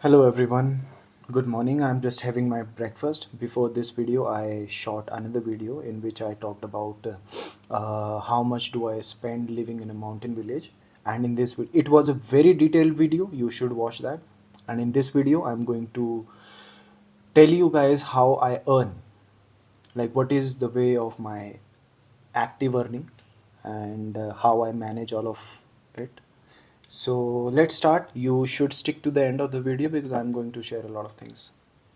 Hello everyone. Good morning. I'm just having my breakfast. Before this video, I shot another video in which I talked about how much do I spend living in a mountain village. And in this, it was a very detailed video. You should watch that. And in this video, I'm going to tell you guys how I earn. Like what is the way of my active earning and how I manage all of it. So let's start. You should stick to the end of the video because I'm going to share a lot of things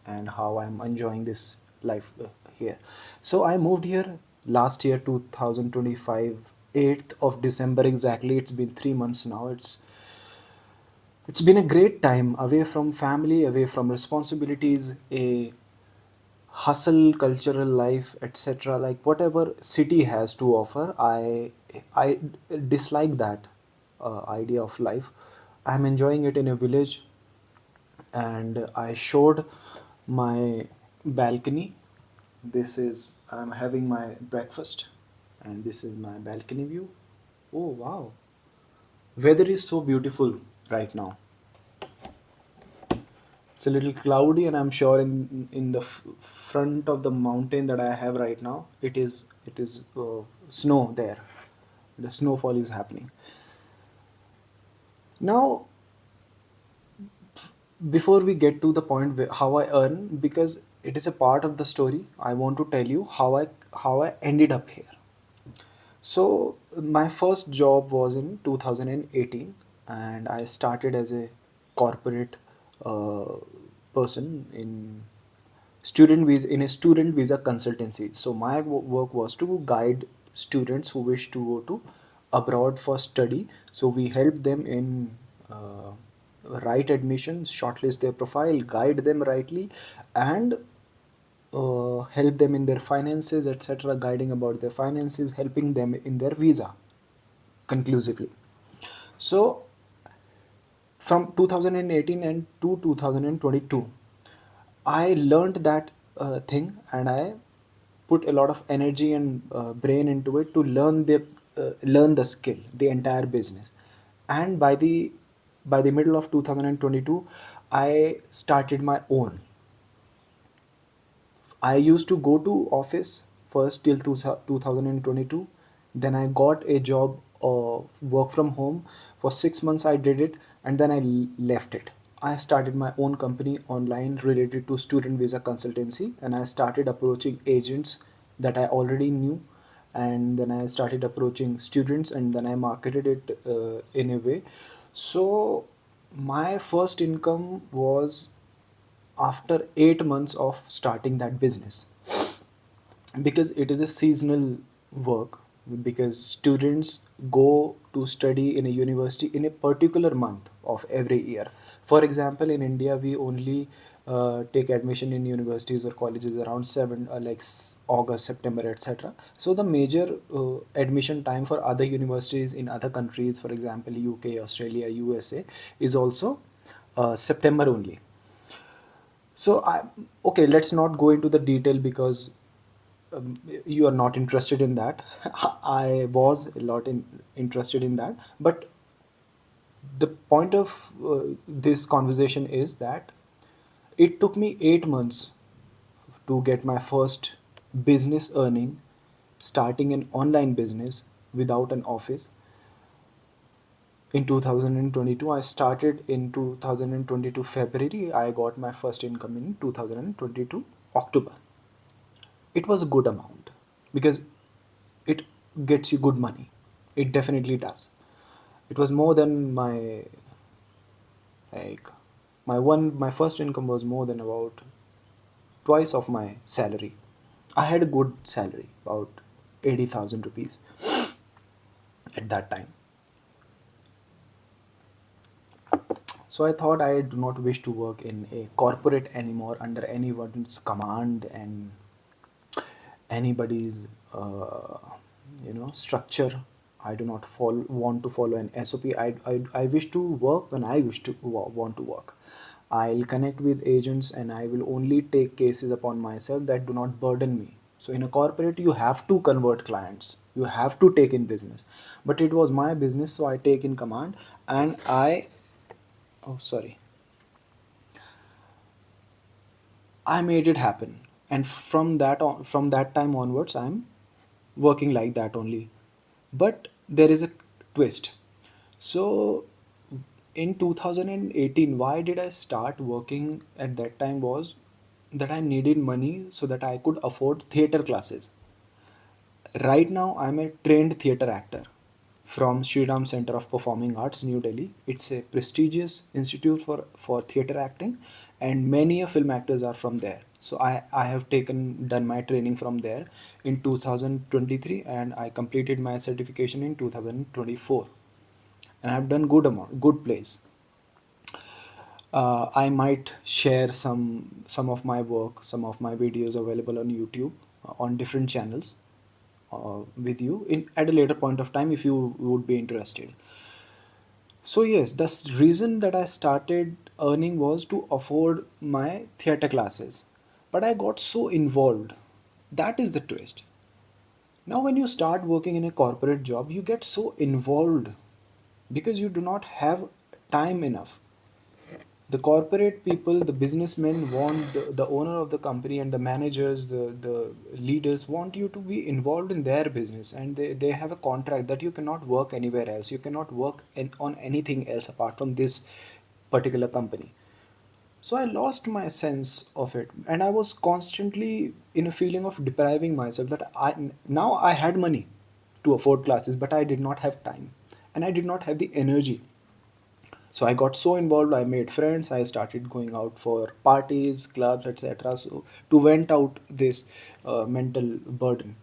and how I'm enjoying this life here. So I moved here last year 2025, 8th of December exactly. It's been 3 months now. It's been a great time away from family, away from responsibilities, a hustle cultural life, etc. Like whatever city has to offer, I dislike that idea of life. I'm enjoying it in a village, and I showed my balcony. This is, I'm having my breakfast, and this is my balcony view. Oh wow, weather is so beautiful right now. It's a little cloudy, and I'm sure in the front of the mountain that I have right now, it is snow there. The snowfall is happening now. Before we get to the point where how I earn, because it is a part of the story, I want to tell you how I ended up here. So my first job was in 2018, and I started as a corporate uh, person in a student visa consultancy. So my work was to guide students who wish to go to abroad for study. So we help them in right admissions, shortlist their profile, guide them rightly, and help them in their finances, etc., guiding about their finances, helping them in their visa conclusively. So from 2018 and to 2022, I learned that thing, and I put a lot of energy and brain into it to learn the skill, the entire business. And by the middle of 2022, I started my own. I used to go to office first till 2022. Then I got a job, work from home. For 6 months I did it, and then I left it. I started my own company online related to student visa consultancy, and I started approaching agents that I already knew, and then I started approaching students, and then I marketed it in a way. So my first income was after 8 months of starting that business, because it is a seasonal work, because students go to study in a university in a particular month of every year. For example, in India we only take admission in universities or colleges around 7 August, September, etc. So the major admission time for other universities in other countries, for example UK, Australia, USA, is also September only. So okay, let's not go into the detail because you are not interested in that. I was a lot interested in that, but the point of this conversation is that it took me 8 months to get my first business earning, starting an online business without an office. In 2022, I started in 2022 February. I got my first income in 2022 October. It was a good amount because it gets you good money. It definitely does. It was more than like my first income was more than about twice of my salary. I had a good salary, about 80,000 rupees at that time. So I thought I do not wish to work in a corporate anymore under anyone's command and anybody's structure. I do not want to follow an SOP. I wish to work when I wish to want to work. I'll connect with agents, and I will only take cases upon myself that do not burden me. So in a corporate you have to convert clients, you have to take in business, but it was my business, so I take in command. And I oh sorry I made it happen, and from that time onwards I'm working like that only. But there is a twist. So in 2018, why did I start working at that time was that I needed money so that I could afford theater classes. Right now, I'm a trained theatre actor from Sriram Center of Performing Arts, New Delhi. It's a prestigious institute for theatre acting, and many film actors are from there. So I have done my training from there in 2023, and I completed my certification in 2024, and I've done good plays. I might share some of my work, some of my videos available on YouTube on different channels with you in at a later point of time if you would be interested. So yes, the reason that I started earning was to afford my theater classes, but I got so involved. That is the twist. Now, when you start working in a corporate job, you get so involved because you do not have time enough. The corporate people, the businessmen want the owner of the company and the managers, the leaders want you to be involved in their business, and they have a contract that you cannot work anywhere else. You cannot work on anything else apart from this particular company. So I lost my sense of it, and I was constantly in a feeling of depriving myself that now I had money to afford classes, but I did not have time, and I did not have the energy. So I got so involved, I made friends, I started going out for parties, clubs, etc. So to vent out this mental burden.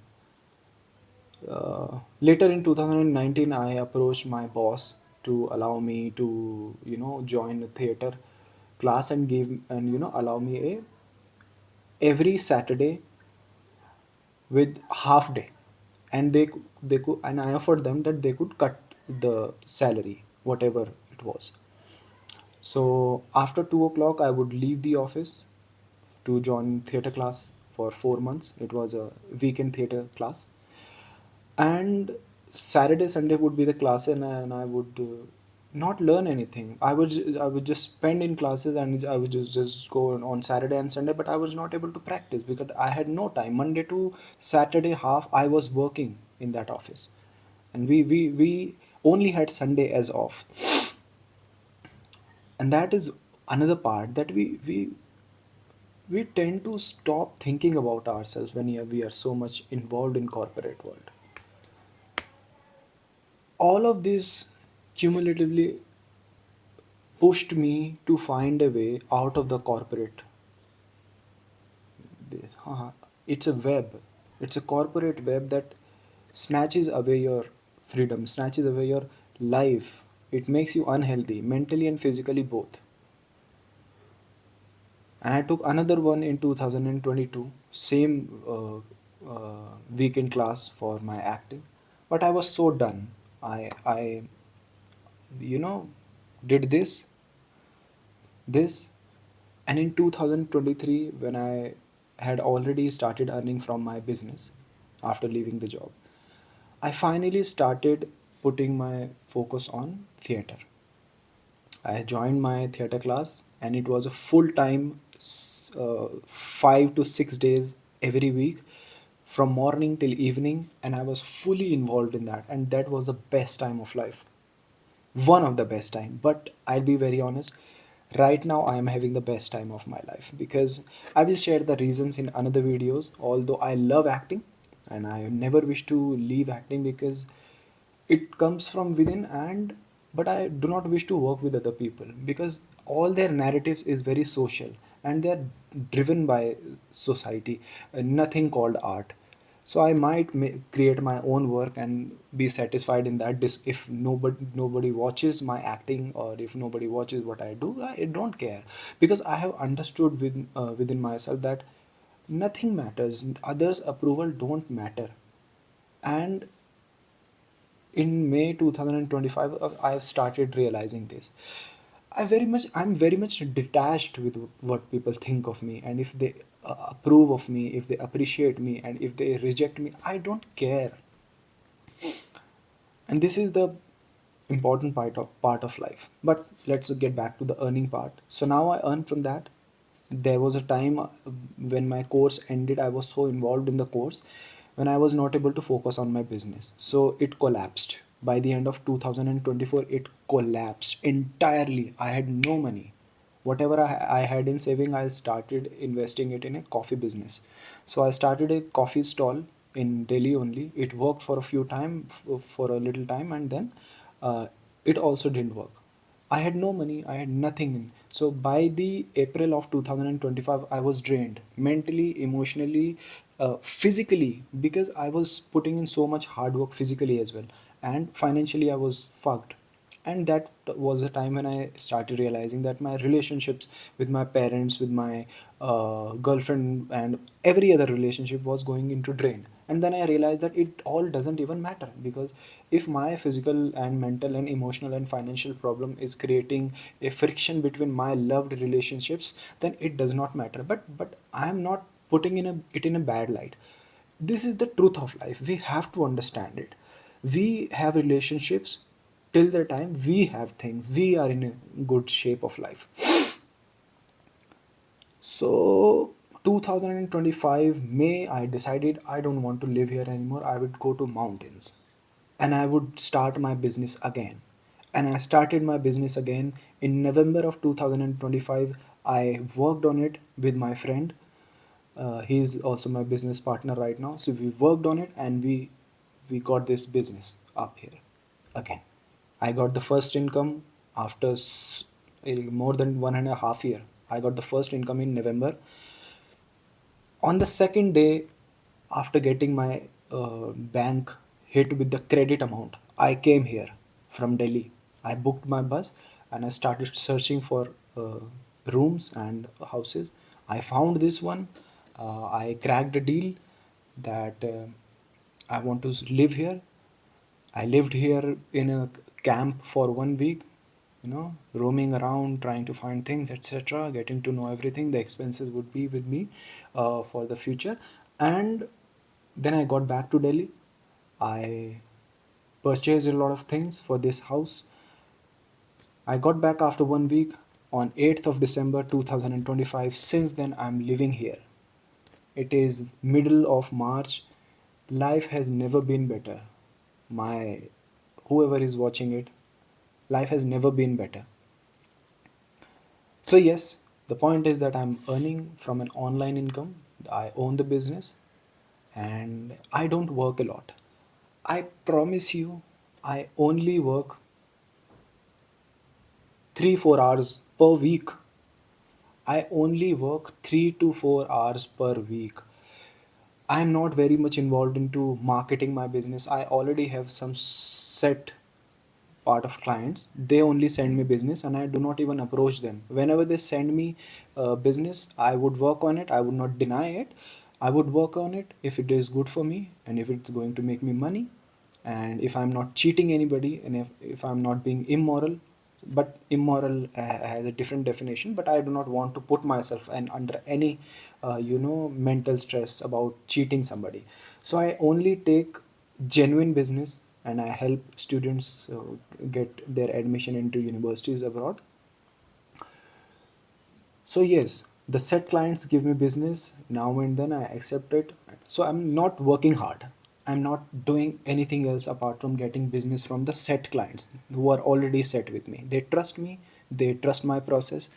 Later in 2019, I approached my boss to allow me to join a theater class and give and allow me a every Saturday with half day, and they could, and I offered them that they could cut the salary whatever it was. So after 2 o'clock, I would leave the office to join theater class for 4 months. It was a weekend theater class, and Saturday Sunday would be the class, and I would not learn anything. I would just spend in classes, and I would just go on Saturday and Sunday, but I was not able to practice because I had no time. Monday to Saturday half I was working in that office, and we only had Sunday as off. And that is another part that we tend to stop thinking about ourselves when we are so much involved in corporate world. All of this cumulatively pushed me to find a way out of the corporate. It's a web. It's a corporate web that snatches away your freedom, snatches away your life. It makes you unhealthy, mentally and physically both. And I took another one in 2022, same weekend class for my acting, but I was so done. I you know did this, and in 2023 when I had already started earning from my business after leaving the job, I finally started putting my focus on theater. I joined my theater class, and it was a full time, 5 to 6 days every week, from morning till evening, and I was fully involved in that, and that was the best time of life, one of the best time. But I'll be very honest, right now I am having the best time of my life because I will share the reasons in another videos. Although I love acting, and I never wish to leave acting because it comes from within, and but I do not wish to work with other people because all their narratives is very social, and they're driven by society, nothing called art. So I might create my own work and be satisfied in that. If nobody watches my acting, or if nobody watches what I do, I don't care, because I have understood within myself that nothing matters, others approval don't matter. And in May 2025, I have started realizing this. I'm very much detached with what people think of me, and if they approve of me, if they appreciate me, and if they reject me, I don't care. And this is the important part of life. But let's get back to the earning part. So now I earn from that, There was a time when my course ended. I was so involved in the course when I was not able to focus on my business, so it collapsed. By the end of 2024, it collapsed entirely. I had no money. Whatever I had in saving, I started investing it in a coffee business. So I started a coffee stall in Delhi only. It worked for a few time, for a little time, and then it also didn't work. I had no money, I had nothing. So by the April of 2025, I was drained mentally, emotionally, physically, because I was putting in so much hard work physically as well. And financially, I was fucked. And that was the time when I started realizing that my relationships with my parents, with my girlfriend, and every other relationship was going into drain. And then I realized that it all doesn't even matter, because if my physical and mental and emotional and financial problem is creating a friction between my loved relationships, then it does not matter. But I am not putting it in a bad light. This is the truth of life. We have to understand it. We have relationships till the time we have things. We are in a good shape of life. So 2025 May, I decided I don't want to live here anymore. I would go to mountains and I would start my business again. And I started my business again in November of 2025. I worked on it with my friend. He's also my business partner right now. So we worked on it and we got this business up here again. I got the first income after more than 1.5 year. I got the first income in November. On the second day, after getting my bank hit with the credit amount, I came here from Delhi. I booked my bus and I started searching for rooms and houses. I found this one. I cracked a deal that I want to live here. I lived here in a camp for 1 week, roaming around, trying to find things, etc., getting to know everything. The expenses would be with me for the future. And then I got back to Delhi. I purchased a lot of things for this house. I got back after 1 week on 8th of December 2025. Since then, I'm living here. It is middle of March. Life has never been better. My whoever is watching it, life has never been better. So yes, the point is that I'm earning from an online income. I own the business and I don't work a lot. I promise you, I only work 3 4 hours per week. I only work 3 to 4 hours per week. I'm not very much involved into marketing my business. I already have some set part of clients. They only send me business and I do not even approach them. Whenever they send me business, I would work on it. I would not deny it. I would work on it if it is good for me and if it's going to make me money, and if I'm not cheating anybody, and if I'm not being immoral. But immoral has a different definition. But I do not want to put myself and under any mental stress about cheating somebody. So I only take genuine business and I help students get their admission into universities abroad. So yes, the set clients give me business now and then. I accept it. So I'm not working hard. I'm not doing anything else apart from getting business from the set clients who are already set with me. They trust me. They trust my process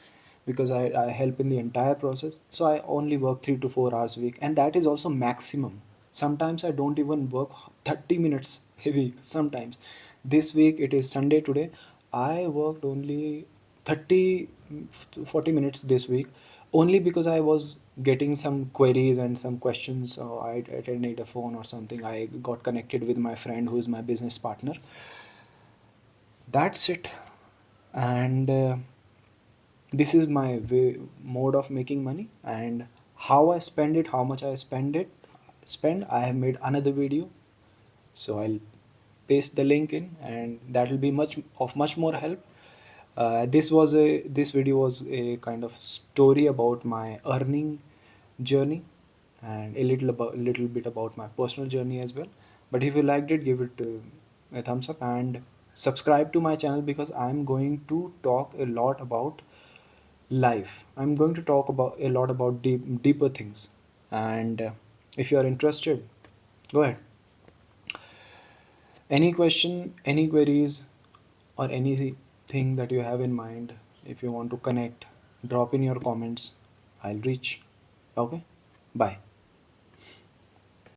because I help in the entire process. So I only work 3 to 4 hours a week, and that is also maximum. Sometimes I don't even work 30 minutes a week. Sometimes this week it is Sunday today. I worked only 30 40 minutes this week, only because I was getting some queries and some questions. So I didn't need a phone or something. I got connected with my friend who is my business partner. That's it. And this is my mode of making money, and how I spend it, how much I spend. I have made another video, so I'll paste the link in, and that will be much more help. This video was a kind of story about my earning journey and a little bit about my personal journey as well. But if you liked it, give it a thumbs up and subscribe to my channel, because I'm going to talk a lot about life. I'm going to talk about a lot about deeper things. And if you are interested, go ahead. Any question, any queries, or anything that you have in mind, if you want to connect, drop in your comments. I'll reach. Okay? Bye.